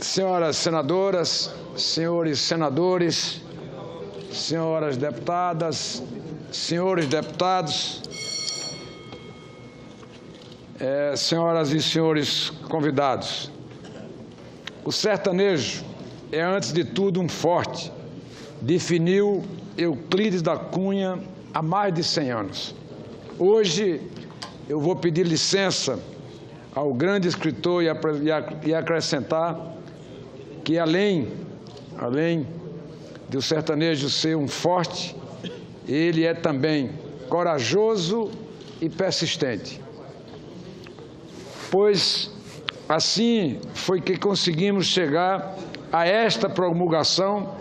Senhoras senadoras, senhores senadores, senhoras deputadas, senhores deputados, senhoras e senhores convidados. O sertanejo é, antes de tudo, um forte, definiu Euclides da Cunha há mais de 100 anos. Hoje eu vou pedir licença ao grande escritor e acrescentar que além de o sertanejo ser um forte, ele é também corajoso e persistente. Pois assim foi que conseguimos chegar a esta promulgação,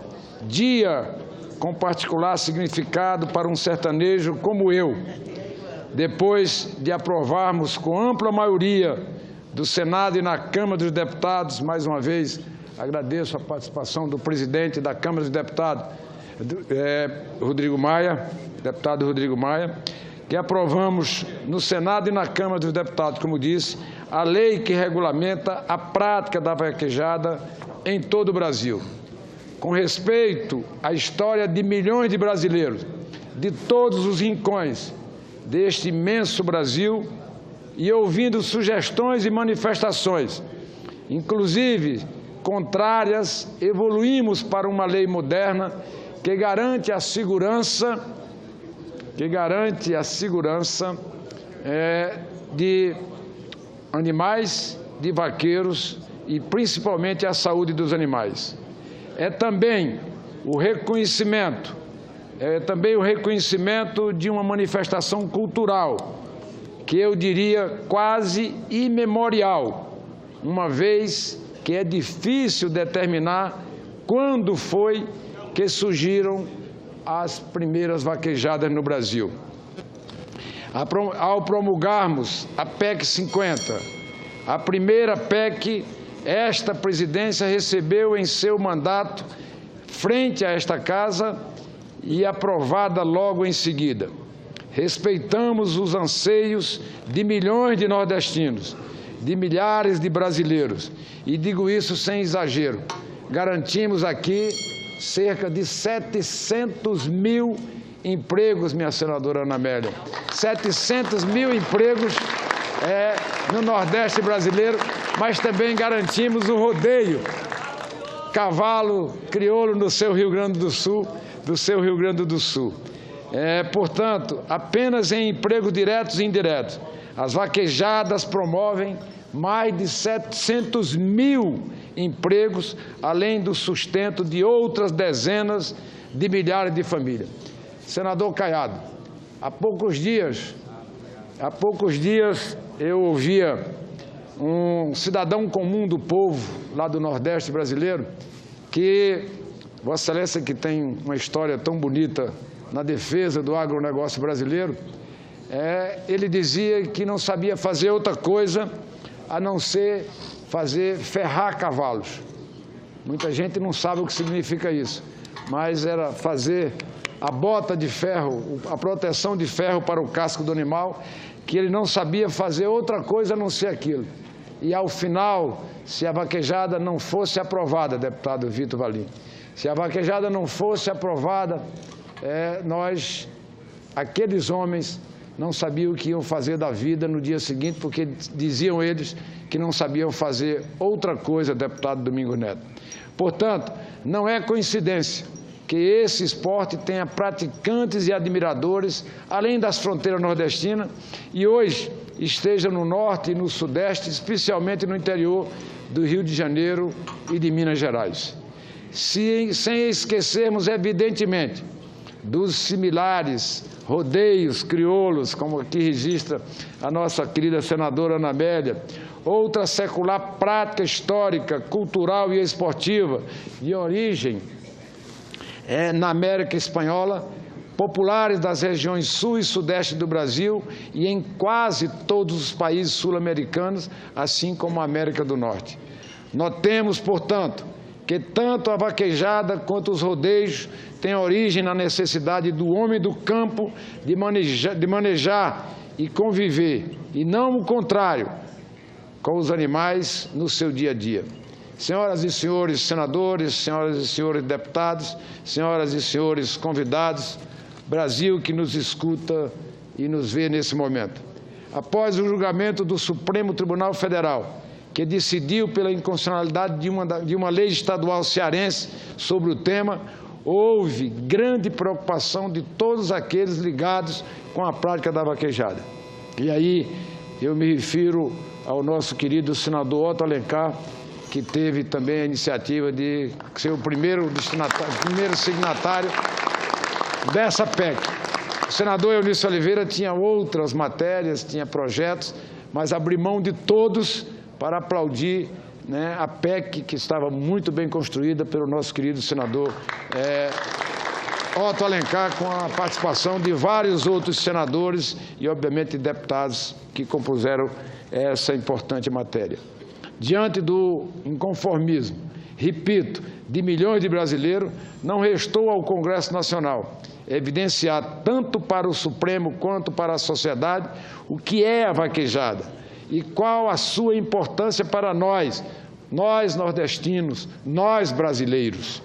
dia com particular significado para um sertanejo como eu, depois de aprovarmos com ampla maioria do Senado e na Câmara dos Deputados, mais uma vez, agradeço a participação do presidente da Câmara dos Deputados, Rodrigo Maia, deputado Rodrigo Maia, que aprovamos no Senado e na Câmara dos Deputados, como disse, a lei que regulamenta a prática da vaquejada em todo o Brasil. Com respeito à história de milhões de brasileiros, de todos os rincões deste imenso Brasil, e ouvindo sugestões e manifestações, inclusive contrárias, evoluímos para uma lei moderna que garante a segurança, de animais, de vaqueiros e principalmente a saúde dos animais. É também o reconhecimento de uma manifestação cultural, que eu diria quase imemorial, uma vez que é difícil determinar quando foi que surgiram as primeiras vaquejadas no Brasil. Ao promulgarmos a PEC 50, a primeira PEC, esta presidência recebeu em seu mandato, frente a esta casa, e aprovada logo em seguida. Respeitamos os anseios de milhões de nordestinos, de milhares de brasileiros, e digo isso sem exagero. Garantimos aqui cerca de 700 mil empregos, minha senadora Ana Amélia. 700 mil empregos no Nordeste brasileiro, mas também garantimos o rodeio, cavalo crioulo no seu Rio Grande do Sul, Portanto, apenas em empregos diretos e indiretos, as vaquejadas promovem mais de 700 mil empregos, além do sustento de outras dezenas de milhares de famílias. Senador Caiado, há poucos dias eu ouvia um cidadão comum do povo, lá do Nordeste brasileiro, que Vossa Excelência, que tem uma história tão bonita na defesa do agronegócio brasileiro, ele dizia que não sabia fazer outra coisa a não ser ferrar cavalos. Muita gente não sabe o que significa isso, mas era fazer a bota de ferro, a proteção de ferro para o casco do animal, que ele não sabia fazer outra coisa a não ser aquilo. E, ao final, se a vaquejada não fosse aprovada, deputado Vitor Valim, se a vaquejada não fosse aprovada, aqueles homens não sabiam o que iam fazer da vida no dia seguinte, porque diziam eles que não sabiam fazer outra coisa, deputado Domingos Neto. Portanto, não é coincidência que esse esporte tenha praticantes e admiradores, além das fronteiras nordestinas, e hoje esteja no norte e no sudeste, especialmente no interior do Rio de Janeiro e de Minas Gerais. Sem esquecermos, evidentemente, dos similares rodeios crioulos, como aqui registra a nossa querida senadora Ana Amélia, outra secular prática histórica, cultural e esportiva de origem na América Espanhola, populares das regiões sul e sudeste do Brasil e em quase todos os países sul-americanos, assim como a América do Norte. Notemos, portanto, que tanto a vaquejada quanto os rodeios têm origem na necessidade do homem do campo de manejar e conviver, e não o contrário, com os animais no seu dia a dia. Senhoras e senhores senadores, senhoras e senhores deputados, senhoras e senhores convidados, Brasil que nos escuta e nos vê nesse momento. Após o julgamento do Supremo Tribunal Federal, que decidiu pela inconstitucionalidade de uma lei estadual cearense sobre o tema, houve grande preocupação de todos aqueles ligados com a prática da vaquejada. E aí eu me refiro ao nosso querido senador Otto Alencar, que teve também a iniciativa de ser o primeiro signatário dessa PEC. O senador Eunício Oliveira tinha outras matérias, tinha projetos, mas abriu mão de todos para aplaudir, né, a PEC, que estava muito bem construída pelo nosso querido senador Otto Alencar, com a participação de vários outros senadores e, obviamente, deputados que compuseram essa importante matéria. Diante do inconformismo, repito, de milhões de brasileiros, não restou ao Congresso Nacional evidenciar tanto para o Supremo quanto para a sociedade o que é a vaquejada e qual a sua importância para nós nordestinos, nós brasileiros.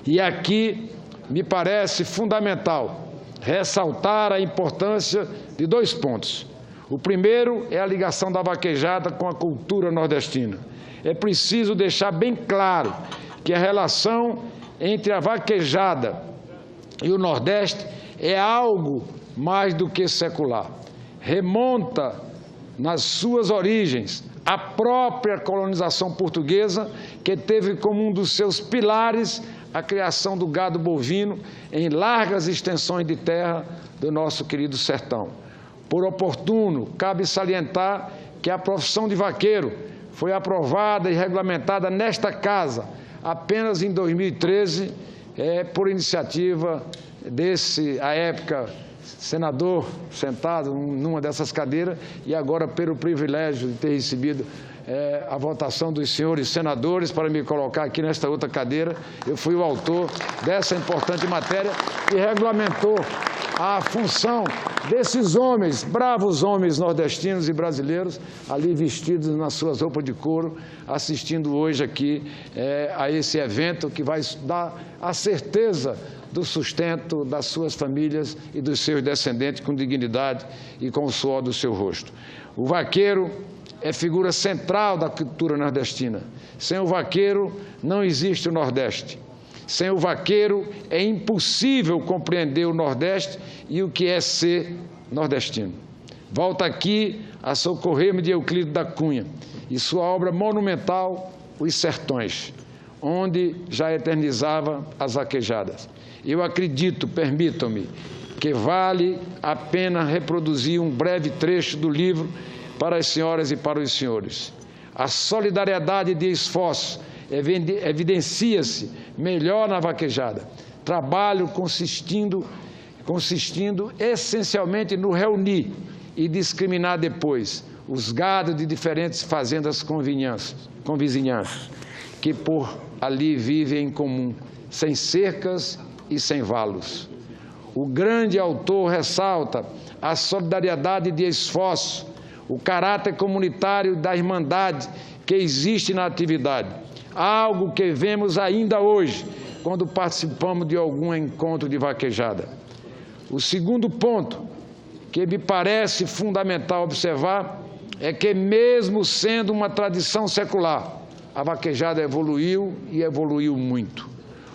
E aqui me parece fundamental ressaltar a importância de 2 pontos. O primeiro é a ligação da vaquejada com a cultura nordestina. É preciso deixar bem claro que a relação entre a vaquejada e o Nordeste é algo mais do que secular. Remonta nas suas origens à própria colonização portuguesa, que teve como um dos seus pilares a criação do gado bovino em largas extensões de terra do nosso querido sertão. Por oportuno, cabe salientar que a profissão de vaqueiro foi aprovada e regulamentada nesta Casa apenas em 2013, por iniciativa desse, à época, senador sentado numa dessas cadeiras, e agora pelo privilégio de ter recebido a votação dos senhores senadores para me colocar aqui nesta outra cadeira. Eu fui o autor dessa importante matéria que regulamentou a função desses homens, bravos homens nordestinos e brasileiros, ali vestidos nas suas roupas de couro, assistindo hoje aqui a esse evento que vai dar a certeza do sustento das suas famílias e dos seus descendentes com dignidade e com o suor do seu rosto. O vaqueiro é figura central da cultura nordestina. Sem o vaqueiro não existe o Nordeste. Sem o vaqueiro é impossível compreender o Nordeste e o que é ser nordestino. Volto aqui a socorrer-me de Euclides da Cunha e sua obra monumental, Os Sertões, onde já eternizava as vaquejadas. Eu acredito, permitam-me, que vale a pena reproduzir um breve trecho do livro para as senhoras e para os senhores. A solidariedade de esforço evidencia-se melhor na vaquejada. Trabalho consistindo essencialmente no reunir e discriminar depois os gados de diferentes fazendas convizinhanças, que por ali vivem em comum, sem cercas e sem valos. O grande autor ressalta a solidariedade de esforço, o caráter comunitário da irmandade que existe na atividade, algo que vemos ainda hoje quando participamos de algum encontro de vaquejada. O segundo ponto que me parece fundamental observar é que, mesmo sendo uma tradição secular, a vaquejada evoluiu e evoluiu muito.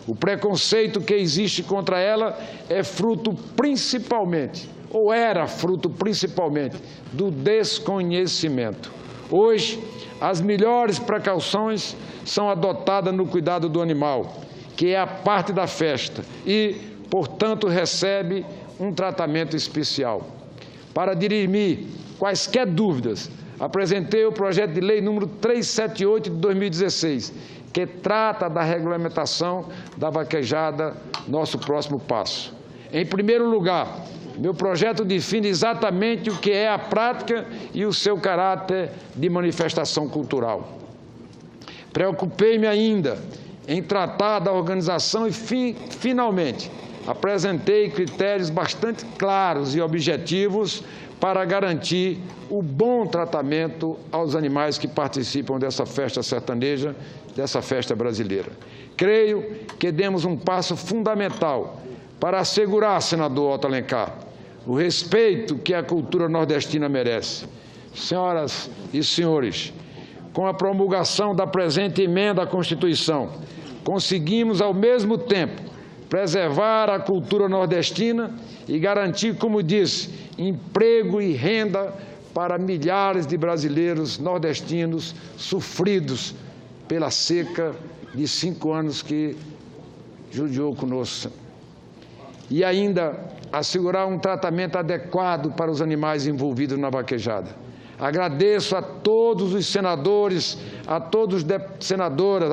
O preconceito que existe contra ela é fruto principalmente, ou era fruto principalmente, do desconhecimento. Hoje, as melhores precauções são adotadas no cuidado do animal, que é a parte da festa e, portanto, recebe um tratamento especial. Para dirimir quaisquer dúvidas, apresentei o projeto de lei número 378 de 2016, que trata da regulamentação da vaquejada, nosso próximo passo. Em primeiro lugar, meu projeto define exatamente o que é a prática e o seu caráter de manifestação cultural. Preocupei-me ainda em tratar da organização e, finalmente, apresentei critérios bastante claros e objetivos para garantir o bom tratamento aos animais que participam dessa festa sertaneja, dessa festa brasileira. Creio que demos um passo fundamental para assegurar, senador Otto Alencar, o respeito que a cultura nordestina merece. Senhoras e senhores, com a promulgação da presente emenda à Constituição, conseguimos, ao mesmo tempo, preservar a cultura nordestina e garantir, como disse, emprego e renda para milhares de brasileiros nordestinos sofridos pela seca de 5 anos que judiou conosco. E ainda assegurar um tratamento adequado para os animais envolvidos na vaquejada. Agradeço a todos os senadores, a todas as senadoras,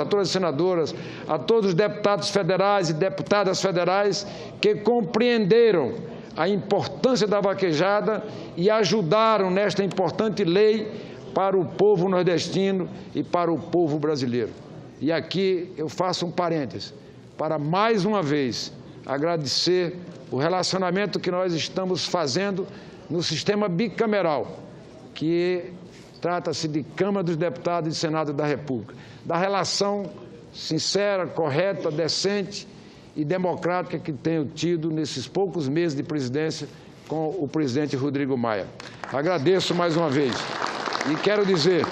a todos os deputados federais e deputadas federais que compreenderam a importância da vaquejada e ajudaram nesta importante lei para o povo nordestino e para o povo brasileiro. E aqui eu faço um parêntese para, mais uma vez, agradecer o relacionamento que nós estamos fazendo no sistema bicameral, que trata-se de Câmara dos Deputados e Senado da República, da relação sincera, correta, decente e democrática que tenho tido nesses poucos meses de presidência com o presidente Rodrigo Maia. Agradeço mais uma vez e quero dizer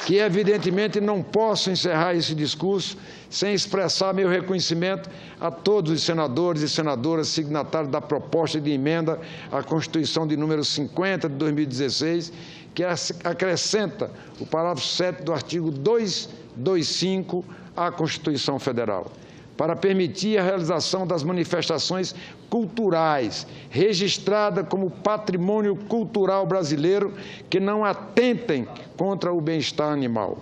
que, evidentemente, não posso encerrar esse discurso sem expressar meu reconhecimento a todos os senadores e senadoras signatários da proposta de emenda à Constituição de número 50 de 2016, que acrescenta o parágrafo 7º do artigo 225 à Constituição Federal, para permitir a realização das manifestações culturais, registrada como patrimônio cultural brasileiro, que não atentem contra o bem-estar animal.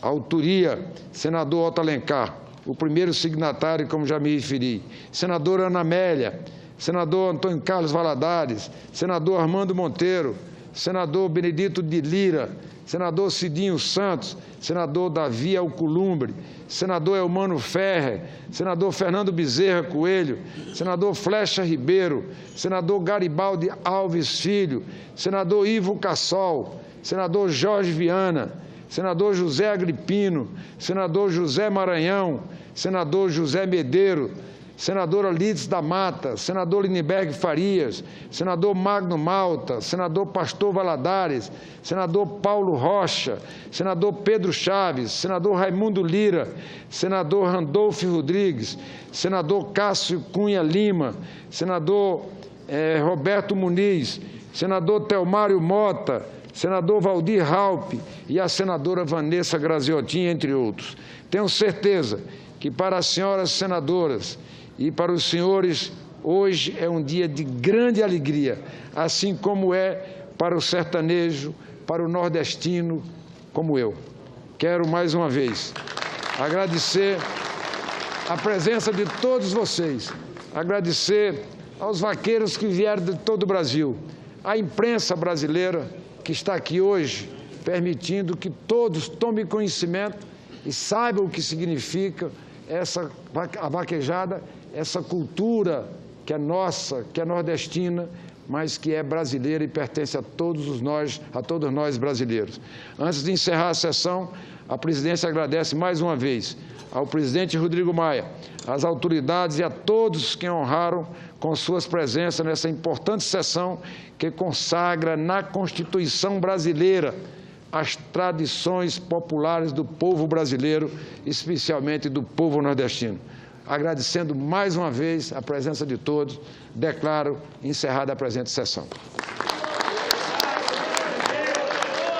A autoria, senador Otto Alencar, o primeiro signatário, como já me referi, senadora Ana Amélia, senador Antônio Carlos Valadares, senador Armando Monteiro, senador Benedito de Lira, senador Cidinho Santos, senador Davi Alcolumbre, senador Elmano Ferrer, senador Fernando Bezerra Coelho, senador Flecha Ribeiro, senador Garibaldi Alves Filho, senador Ivo Cassol, senador Jorge Viana, senador José Agripino, senador José Maranhão, senador José Medeiro, senadora Lides da Mata, senador Lindbergh Farias, senador Magno Malta, senador Pastor Valadares, senador Paulo Rocha, senador Pedro Chaves, senador Raimundo Lira, senador Randolfo Rodrigues, senador Cássio Cunha Lima, senador Roberto Muniz, senador Telmário Mota, senador Valdir Raup e a senadora Vanessa Graziotin, entre outros. Tenho certeza que para as senhoras senadoras e para os senhores, hoje é um dia de grande alegria, assim como é para o sertanejo, para o nordestino, como eu. Quero, mais uma vez, agradecer a presença de todos vocês, agradecer aos vaqueiros que vieram de todo o Brasil, à imprensa brasileira que está aqui hoje, permitindo que todos tomem conhecimento e saibam o que significa a vaquejada, essa cultura que é nossa, que é nordestina, mas que é brasileira e pertence a todos nós brasileiros. Antes de encerrar a sessão, a presidência agradece mais uma vez ao presidente Rodrigo Maia, às autoridades e a todos que honraram com suas presenças nessa importante sessão que consagra na Constituição brasileira as tradições populares do povo brasileiro, especialmente do povo nordestino. Agradecendo mais uma vez a presença de todos, declaro encerrada a presente sessão.